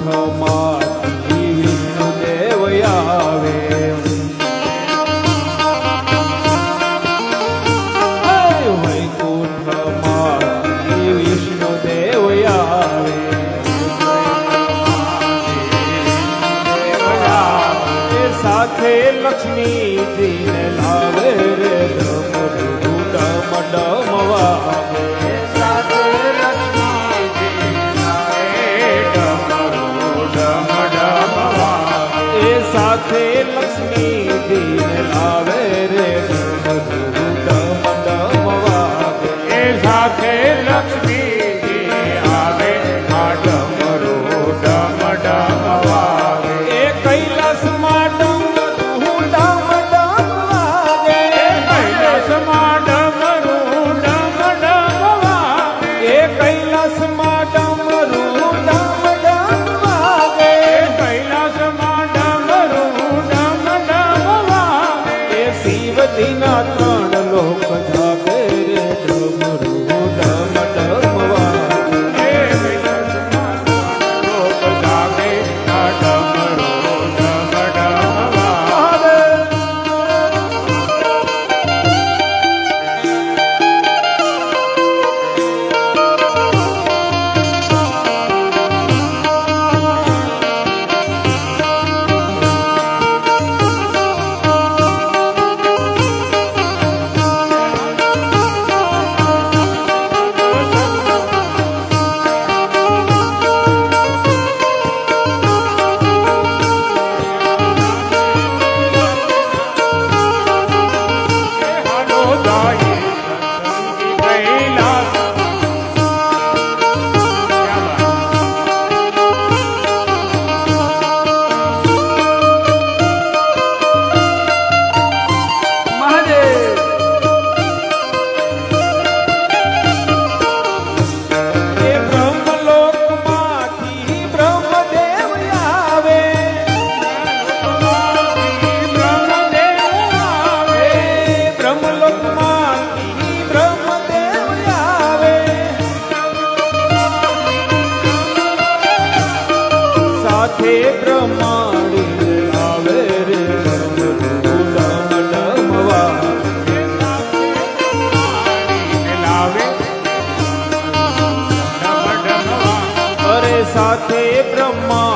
વૈકુંઠમાંથી વિષ્ણુદેવ આવે વૈકુંઠમાંથી વિષ્ણુદેવ આવે સાથે લક્ષ્મીજીને લાવે રે ડમરૂ ડમ ડમ વાગે સાથે લક્ષ્મીજી લાવે ડમરૂ ડમ ડમ વાગે એ સાથે લક્ષ્મીજીને લાવે રે ડમરૂ ડમ ડમ વાગે એ સાથે લક્ષ્મીજી આવે આ ડમરૂ ડમ ડમ વાગે એ કૈલાસમાં ડમરૂ ડમ ડમ વાગે કૈલાસમાં ડમરૂ ડમ ડમ વાગે એ કૈલાસમાં ડમરૂ ડમ ડમ વાગે કૈલાસમાં ડમરૂ ડમ ડમ વાગે એ શિવજીના ત્રણ લોક જાગે રે ડમરૂ ડમ ડમ વાગે એ કૈલાસમાં લોક જાગે આ ડમરૂ ડમ ડમ વાગે હાલો જાય સંગી કૈલાસ મહાદેવ એ બ્રહ્મલોકમાંથી બ્રહ્મદેવ આવે બ્રહ્મદેવ આવે એ બ્રહ્મલોકમાંથી બ્રહ્મદેવ આવે સાથે બ્રહ્માણી આવે રે ડમરૂ ડમ ડમ વાગે લાવે ડમ ડમ વાગે અરે સાથે બ્રહ્મા